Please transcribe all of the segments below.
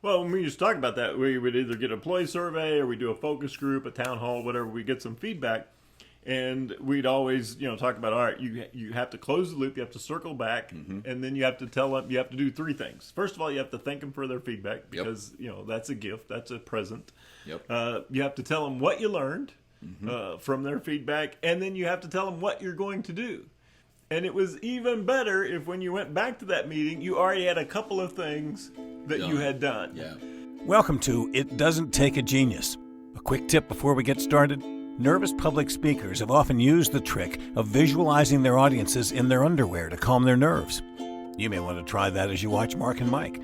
Well, when we used to talk about that, we would either get an employee survey or we do a focus group, a town hall, whatever. We get some feedback, and we'd always, talk about, all right, you have to close the loop, you have to circle back, and then you have to tell them, you have to do three things. First of all, you have to thank them for their feedback because that's a gift, that's a present. Yep. You have to tell them what you learned from their feedback, and then you have to tell them what you're going to do. And it was even better if when you went back to that meeting, you already had a couple of things that you had done. Yeah. Welcome to It Doesn't Take a Genius. A quick tip before we get started. Nervous public speakers have often used the trick of visualizing their audiences in their underwear to calm their nerves. You may want to try that as you watch Mark and Mike.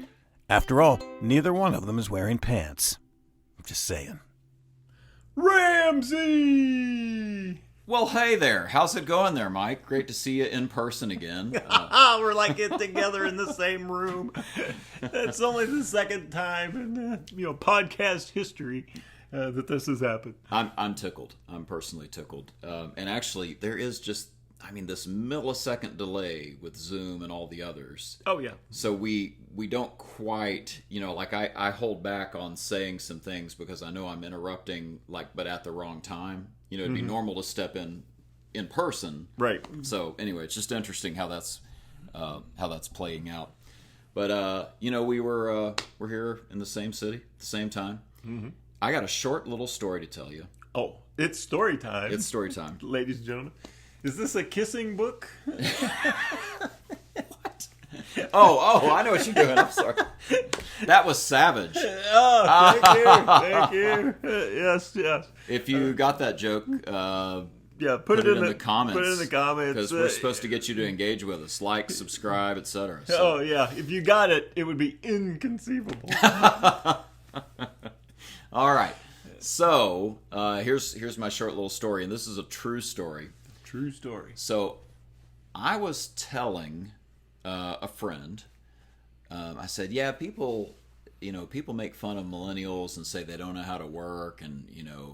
After all, neither one of them is wearing pants. I'm just saying. Ramsey! Well, hey there. How's it going there, Mike? Great to see you in person again. We're like get together in the same room. That's only the second time in podcast history that this has happened. I'm tickled. I'm personally tickled. And actually, there is just, this millisecond delay with Zoom and all the others. Oh, yeah. So we don't quite, I hold back on saying some things because I know I'm interrupting, but at the wrong time. It'd be normal to step in person. Right. So anyway, it's just interesting how that's playing out. But we're here in the same city at the same time. Mm-hmm. I got a short little story to tell you. Oh, it's story time. It's story time, ladies and gentlemen. Is this a kissing book? What? Oh, I know what you're doing. I'm sorry. That was savage. Oh, thank you. Yes. If you got that joke, put it in the comments. Put it in the comments. Because we're supposed to get you to engage with us. Like, subscribe, etc. So. Oh, yeah. If you got it, it would be inconceivable. All right. So, here's my short little story. And this is a true story. True story. So, I was telling a friend, I said, yeah, people make fun of millennials and say they don't know how to work and,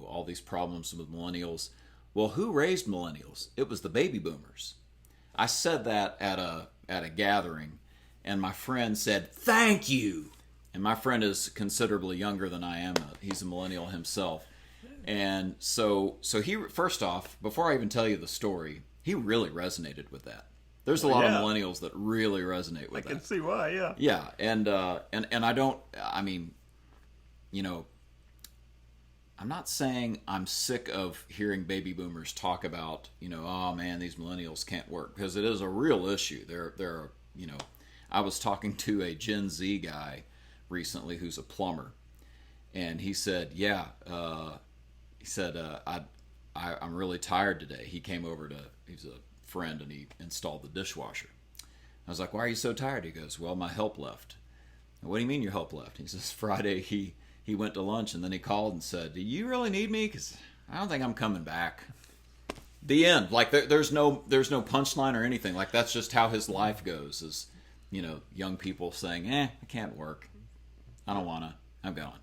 all these problems with millennials. Well, who raised millennials? It was the baby boomers. I said that at a gathering, and my friend said, thank you. And my friend is considerably younger than I am. He's a millennial himself. And so he, first off, before I even tell you the story, he really resonated with that. There's a lot of millennials that really resonate with that. I can see why, yeah. Yeah, and I don't, I'm not saying I'm sick of hearing baby boomers talk about, oh man, these millennials can't work, because it is a real issue. They're I was talking to a Gen Z guy recently who's a plumber, and he said, I'm really tired today. He came over he's a friend, and he installed the dishwasher. I was like, why are you so tired? He goes, well, my help left. What do you mean your help left? He says, Friday he went to lunch, and then he called and said, do you really need me? Because I don't think I'm coming back. The end. Like, there's no punchline or anything. Like, that's just how his life goes, is, young people saying, I can't work. I don't want to. I'm gone.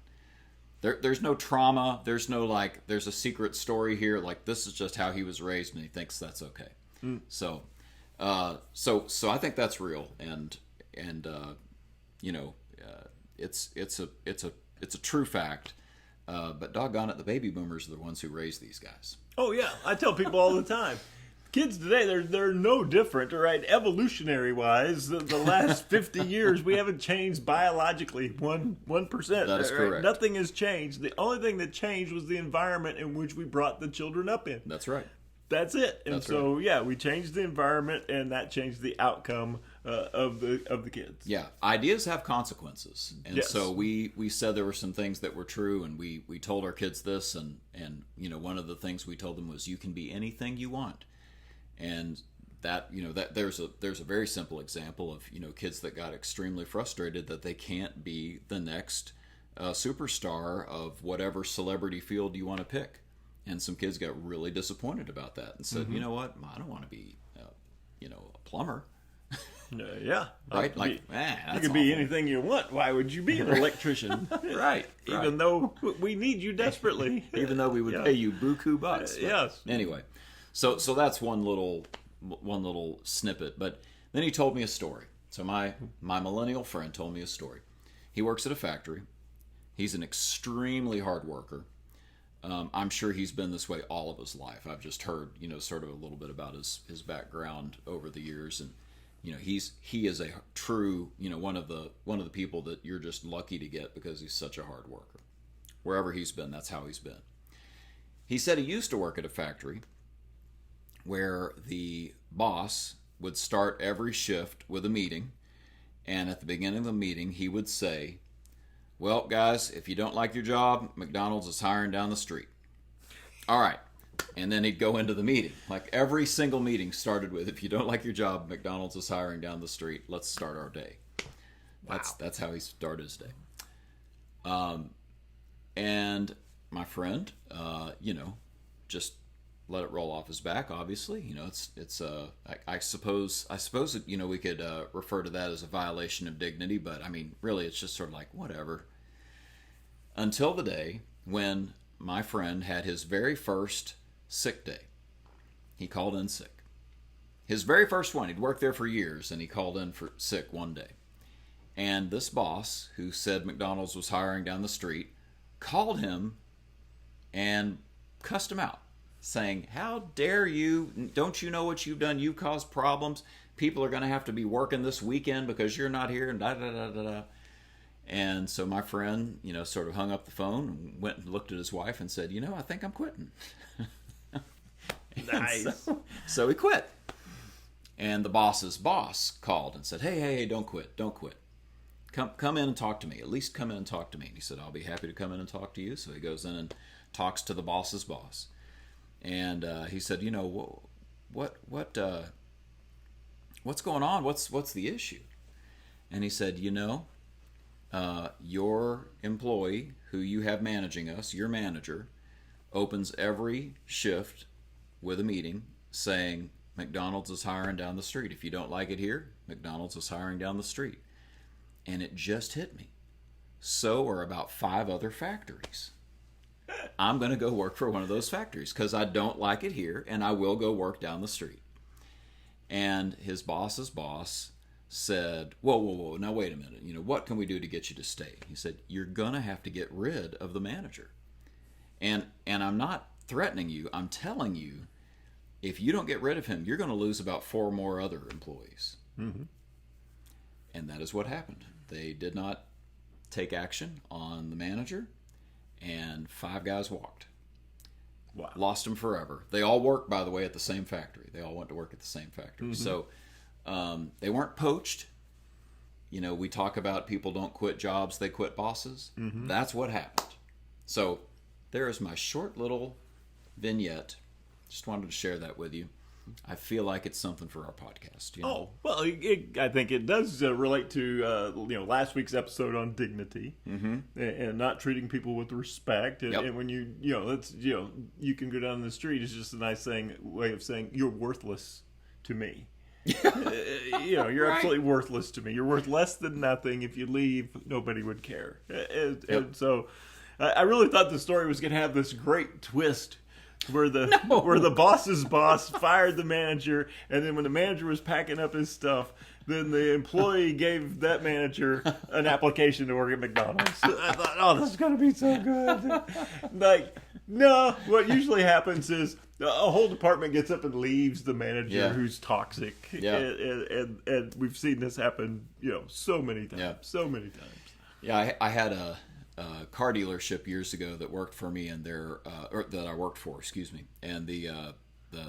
There's no trauma. There's no, there's a secret story here. Like, this is just how he was raised, and he thinks that's okay. Mm. So I think that's real, and it's a true fact. But doggone it, the baby boomers are the ones who raised these guys. Oh yeah, I tell people all the time. Kids today, they're no different, right? Evolutionary wise, the last 50 years we haven't changed biologically 1%. That is correct. Nothing has changed. The only thing that changed was the environment in which we brought the children up in. That's right. That's it. And we changed the environment, and that changed the outcome of the kids. Yeah, ideas have consequences, and yes. So we said there were some things that were true, and we told our kids this, and one of the things we told them was, you can be anything you want. And that there's a very simple example of kids that got extremely frustrated that they can't be the next superstar of whatever celebrity field you want to pick, and some kids got really disappointed about that and said, you know what, I don't want to be a plumber. Yeah, right. You could be anything you want. Why would you be an electrician? Right. Even though we need you desperately. Even though we would pay you buku bucks. Yes. Anyway. So that's one little snippet. But then he told me a story. So my millennial friend told me a story. He works at a factory. He's an extremely hard worker. I'm sure he's been this way all of his life. I've just heard, sort of a little bit about his background over the years, and he is a true, one of the people that you're just lucky to get because he's such a hard worker. Wherever he's been, that's how he's been. He said he used to work at a factory where the boss would start every shift with a meeting, and at the beginning of the meeting, he would say, "Well, guys, if you don't like your job, McDonald's is hiring down the street." All right. And then he'd go into the meeting. Like every single meeting started with, "If you don't like your job, McDonald's is hiring down the street. Let's start our day." Wow. That's how he started his day. And my friend, just let it roll off his back. Obviously, I suppose we could refer to that as a violation of dignity, but I mean, really, it's just sort of like whatever. Until the day when my friend had his very first sick day. He called in sick. His very first one. He'd worked there for years, and he called in for sick one day. And this boss, who said McDonald's was hiring down the street, called him and cussed him out, saying, "How dare you? Don't you know what you've done? You've caused problems. People are going to have to be working this weekend because you're not here," and da-da-da-da-da. And so my friend, sort of hung up the phone and went and looked at his wife and said, "I think I'm quitting." Nice. So he quit. And the boss's boss called and said, hey, don't quit. Come in and talk to me. At least come in and talk to me. And he said, "I'll be happy to come in and talk to you." So he goes in and talks to the boss's boss. And he said, what's going on? What's the issue? And he said, your employee who you have managing us, your manager, opens every shift with a meeting saying, "McDonald's is hiring down the street. If you don't like it here, McDonald's is hiring down the street." And it just hit me. So are about 5 other factories. I'm going to go work for one of those factories because I don't like it here, and I will go work down the street. And his boss's boss said, whoa, now wait a minute. What can we do to get you to stay? He said, "You're going to have to get rid of the manager. And I'm not threatening you. I'm telling you, if you don't get rid of him, you're going to lose about 4 more other employees." Mm-hmm. And that is what happened. They did not take action on the manager, and 5 guys walked. Wow. Lost them forever. They all worked, by the way, at the same factory. They all went to work at the same factory. Mm-hmm. So they weren't poached. We talk about people don't quit jobs, they quit bosses. Mm-hmm. That's what happened. So there is my short little vignette. Just wanted to share that with you. I feel like it's something for our podcast. Oh, well, I think it does relate to last week's episode on dignity, mm-hmm. and not treating people with respect. And, Yep. and when you can go down the street. It's just a nice way of saying you're worthless to me. You're Right. absolutely worthless to me. You're worth less than nothing. If you leave, nobody would care. And so, I really thought the story was going to have this great twist. Where the boss's boss fired the manager, and then when the manager was packing up his stuff, then the employee gave that manager an application to work at McDonald's. I thought, oh, this is going to be so good. No, what usually happens is a whole department gets up and leaves the manager who's toxic. Yeah. And we've seen this happen, so many times. Yeah. So many times. Yeah, I had a car dealership years ago that worked for me, and that I worked for, and the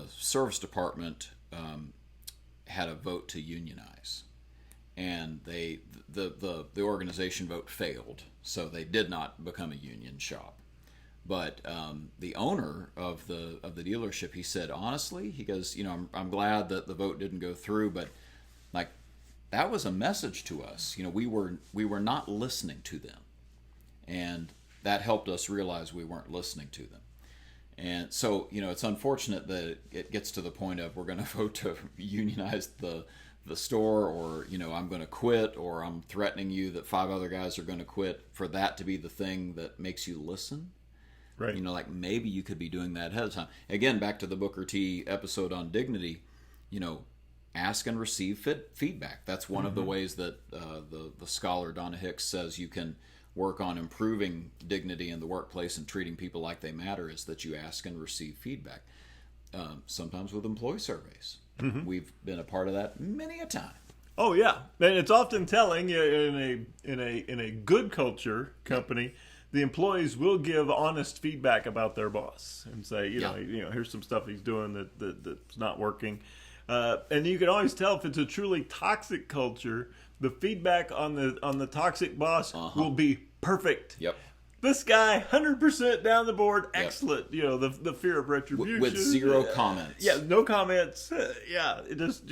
service department had a vote to unionize, and the organization vote failed, so they did not become a union shop. But the owner of the dealership, he said, honestly, he goes, I'm glad that the vote didn't go through, but that was a message to us. We were not listening to them. And that helped us realize we weren't listening to them. And so, it's unfortunate that it gets to the point of we're going to vote to unionize the store, or, I'm going to quit, or I'm threatening you that 5 other guys are going to quit, for that to be the thing that makes you listen. Right. Maybe you could be doing that ahead of time. Again, back to the Booker T episode on dignity, ask and receive feedback. That's one of the ways that the scholar Donna Hicks says you can work on improving dignity in the workplace and treating people like they matter, is that you ask and receive feedback. Sometimes with employee surveys. We've been a part of that many a time. Oh yeah, and it's often telling in a good culture company, the employees will give honest feedback about their boss and say, you know, here's some stuff he's doing that's not working, and you can always tell if it's a truly toxic culture. The feedback on the toxic boss will be perfect. Yep. This guy, 100% down the board, excellent. You know, the fear of retribution. With zero comments. Yeah, no comments. It just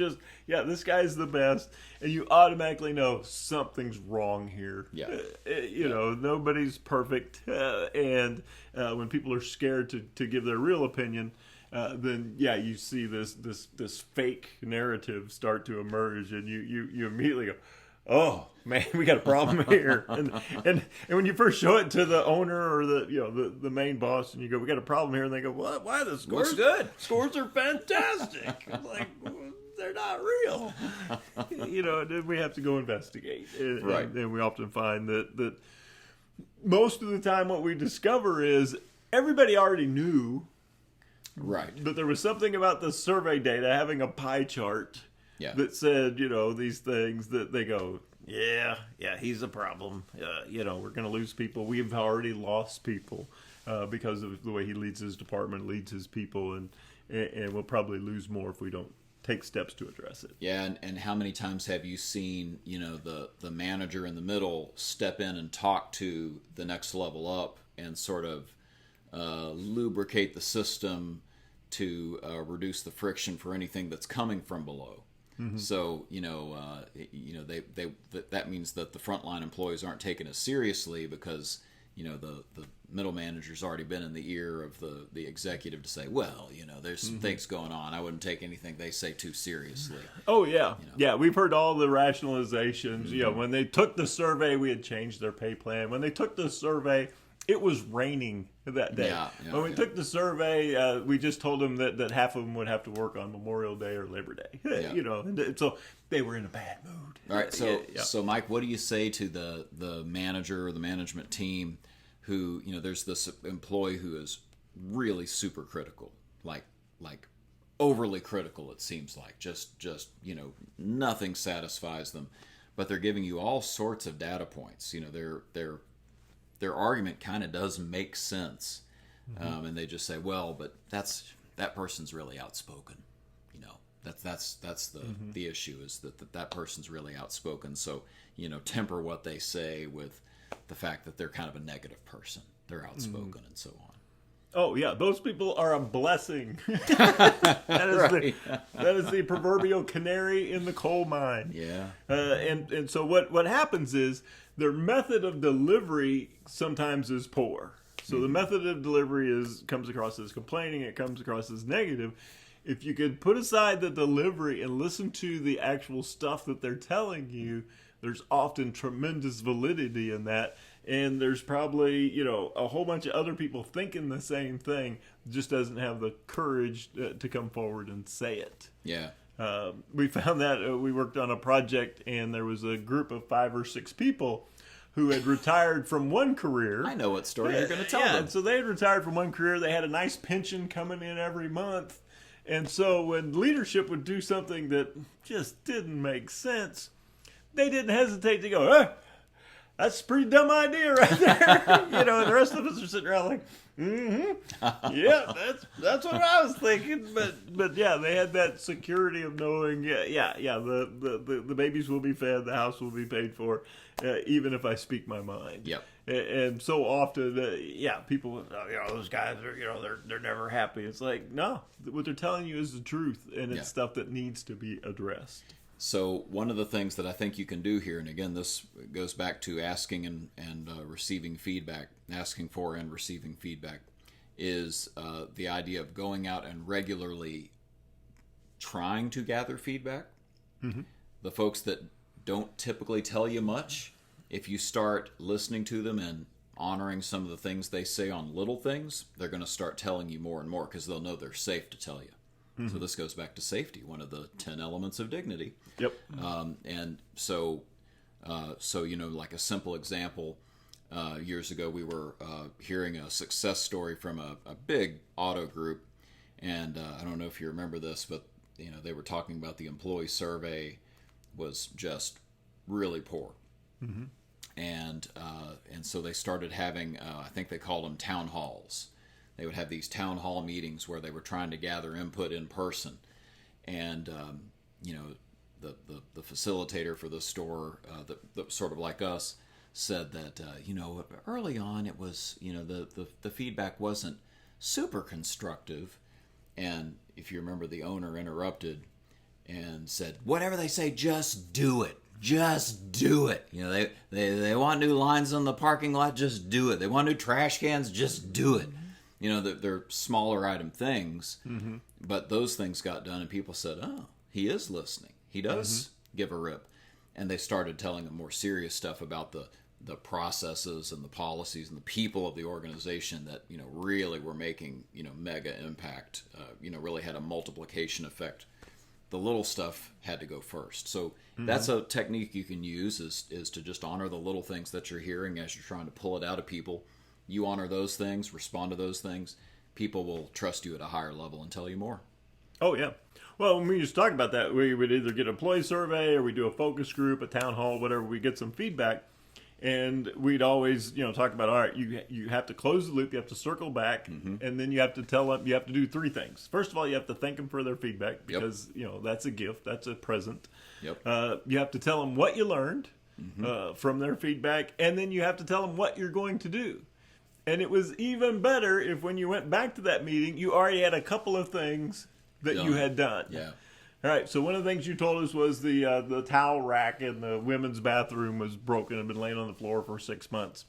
this guy's the best. And you automatically know something's wrong here. Yeah. You know, nobody's perfect. And when people are scared to give their real opinion, then you see this fake narrative start to emerge, and you immediately go, oh man, we got a problem here. And when you first show it to the owner or the main boss, and you go, we got a problem here, and they go, what? Why the scores? Looks good. Scores are fantastic. I'm like, they're not real. You know, and then we have to go investigate. Right. And we often find that most of the time what we discover is everybody already knew. Right. But there was something about the survey data having a pie chart that said, you know, these things that they go, he's a problem. You know, we're going to lose people. We've already lost people because of the way he leads his department, leads his people, and we'll probably lose more if we don't take steps to address it. Yeah, and how many times have you seen, you know, the manager in the middle step in and talk to the next level up and sort of lubricate the system to reduce the friction for anything that's coming from below. So that means that the frontline employees aren't taken as seriously because the middle manager's already been in the ear of the executive to say, well, you know, there's some things going on. I wouldn't take anything they say too seriously. Oh yeah, we've heard all the rationalizations. You know, when they took the survey, we had changed their pay plan. When they took the survey, it was raining that day. When we took the survey, we just told them that half of them would have to work on Memorial Day or Labor Day. You know, and so they were in a bad mood. All right, so Mike, what do you say to the manager or the management team who, you know, there's this employee who is really super critical, like overly critical, it seems like, just you know, nothing satisfies them, but they're giving you all sorts of data points. You know, their argument kind of does make sense, and they just say, well, but that person's really outspoken. You know, that's the issue, is that person's really outspoken. So, you know, temper what they say with the fact that they're kind of a negative person. They're outspoken and so on. Oh yeah, those people are a blessing. that is the proverbial canary in the coal mine. Yeah. And so what happens is their method of delivery sometimes is poor. So the method of delivery comes across as complaining. It comes across as negative. If you could put aside the delivery and listen to the actual stuff that they're telling you, there's often tremendous validity in that. And there's probably, you know, a whole bunch of other people thinking the same thing, just doesn't have the courage to come forward and say it. Yeah. We found that we worked on a project, and there was a group of 5 or 6 people who had retired from one career. I know what story you're going to tell them. So they had retired from one career. They had a nice pension coming in every month. And so when leadership would do something that just didn't make sense, they didn't hesitate to go, that's a pretty dumb idea right there. You know, and the rest of us are sitting around like, yeah, that's what I was thinking. But yeah, they had that security of knowing, the babies will be fed, the house will be paid for, even if I speak my mind. Yep. And so often, people, you know, those guys are, you know, they're never happy. It's like, no, what they're telling you is the truth, and it's stuff that needs to be addressed. So one of the things that I think you can do here, and again, this goes back to asking and receiving feedback, asking for and receiving feedback, is the idea of going out and regularly trying to gather feedback. The folks that don't typically tell you much, if you start listening to them and honoring some of the things they say on little things, they're going to start telling you more and more because they'll know they're safe to tell you. So this goes back to safety, one of the 10 elements of dignity. Yep. And so, like a simple example, years ago we were hearing a success story from a big auto group, and I don't know if you remember this, but they were talking about the employee survey was just really poor. Mm-hmm. And so they started having, I think they called them town halls. They would have these town hall meetings where they were trying to gather input in person. And, the facilitator for the store, that sort of like us, said that, early on it was, the feedback wasn't super constructive. And if you remember, the owner interrupted and said, whatever they say, just do it. Just do it. They want new lines on the parking lot, just do it. They want new trash cans, just do it. They're smaller item things, mm-hmm. but those things got done, and people said, oh, he is listening. He does give a rip. And they started telling them more serious stuff about the processes and the policies and the people of the organization that, really were making, mega impact, really had a multiplication effect. The little stuff had to go first. So that's a technique you can use is to just honor the little things that you're hearing as you're trying to pull it out of people. You honor those things, respond to those things. People will trust you at a higher level and tell you more. Oh, yeah. Well, when we just talk about that, we would either get an employee survey or we do a focus group, a town hall, whatever. We get some feedback. And we'd always, talk about, all right, you have to close the loop, you have to circle back, and then you have to tell them, you have to do three things. First of all, you have to thank them for their feedback because, that's a gift, that's a present. Yep. You have to tell them what you learned from their feedback, and then you have to tell them what you're going to do. And it was even better if when you went back to that meeting, you already had a couple of things that you had done. Yeah. All right, so one of the things you told us was the towel rack in the women's bathroom was broken and been laying on the floor for 6 months.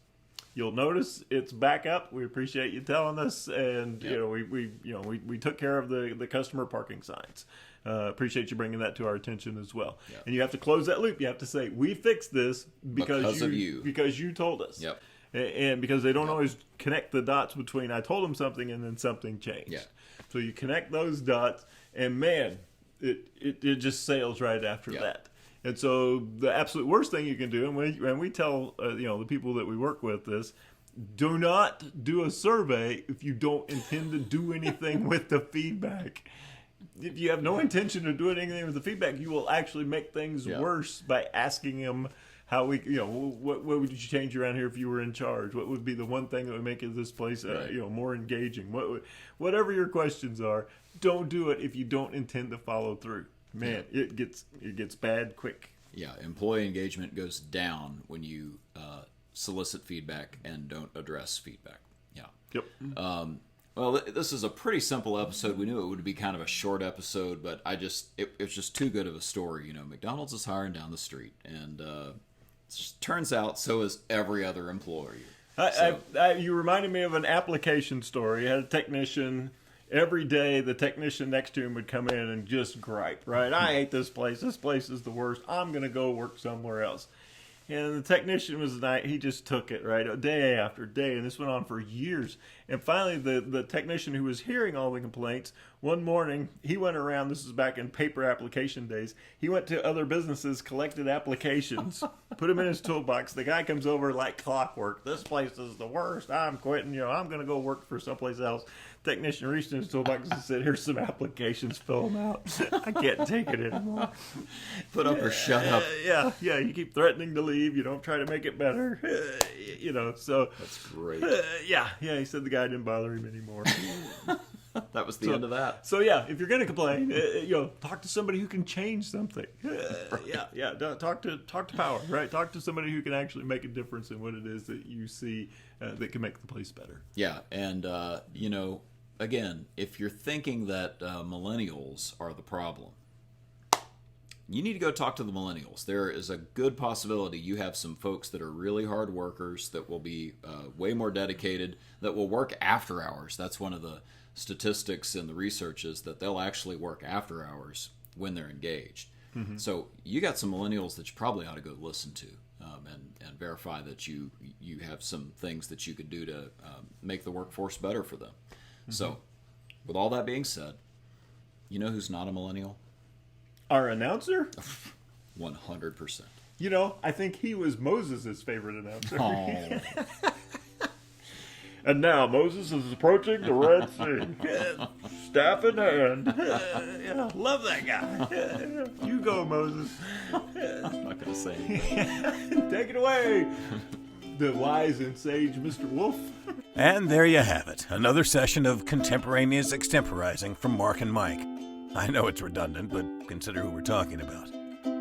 You'll notice it's back up. We appreciate you telling us, and we took care of the customer parking signs. Appreciate you bringing that to our attention as well. Yep. And you have to close that loop. You have to say we fixed this because you told us. Yep. And because they don't always connect the dots between I told them something and then something changed. Yeah. So you connect those dots, and man. It just sails right after that. And so the absolute worst thing you can do, and we tell the people that we work with this, do not do a survey if you don't intend to do anything with the feedback. If you have no intention of doing anything with the feedback, you will actually make things worse by asking them how what would you change around here if you were in charge? What would be the one thing that would make this place more engaging? Whatever your questions are, don't do it if you don't intend to follow through. Man, it gets bad quick. Yeah, employee engagement goes down when you solicit feedback and don't address feedback. Yeah. Yep. Well, this is a pretty simple episode. We knew it would be kind of a short episode, but it was just too good of a story. McDonald's is hiring down the street, and turns out so is every other employer. You reminded me of an application story. I had a technician. Every day, the technician next to him would come in and just gripe, right? I hate this place. This place is the worst. I'm going to go work somewhere else. And the technician he just took it, right? Day after day. And this went on for years. And finally, the technician who was hearing all the complaints, one morning, he went around, this is back in paper application days, he went to other businesses, collected applications, put them in his toolbox. The guy comes over like clockwork. This place is the worst. I'm quitting. I'm going to go work for someplace else. Technician reached in his toolbox and said, here's some applications, fill them out. I can't take it anymore. Put up or shut up. Yeah, you keep threatening to leave. You don't try to make it better. So. That's great. He said the guy didn't bother him anymore. That was the end of that. So if you're going to complain, talk to somebody who can change something. Talk to power, right? Talk to somebody who can actually make a difference in what it is that you see that can make the place better. Yeah, and again, if you're thinking that millennials are the problem, you need to go talk to the millennials. There is a good possibility you have some folks that are really hard workers that will be way more dedicated, that will work after hours. That's one of the statistics in the research is that they'll actually work after hours when they're engaged. Mm-hmm. So you got some millennials that you probably ought to go listen to and verify that you have some things that you could do to make the workforce better for them. Mm-hmm. So with all that being said, You know who's not a millennial? Our announcer? 100%. You know, I think he was Moses' favorite announcer. Oh. And now Moses is approaching the Red Sea. Staff in hand. Yeah, love that guy. You go, Moses. I'm not going to say anything. Take it away. The wise and sage Mr. Wolf. And there you have it, another session of contemporaneous extemporizing from Mark and Mike. I know it's redundant, but consider who we're talking about.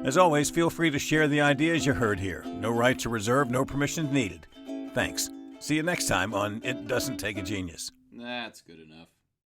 As always, feel free to share the ideas you heard here. No right to reserve, no permissions needed. Thanks. See you next time on It Doesn't Take a Genius. That's good enough.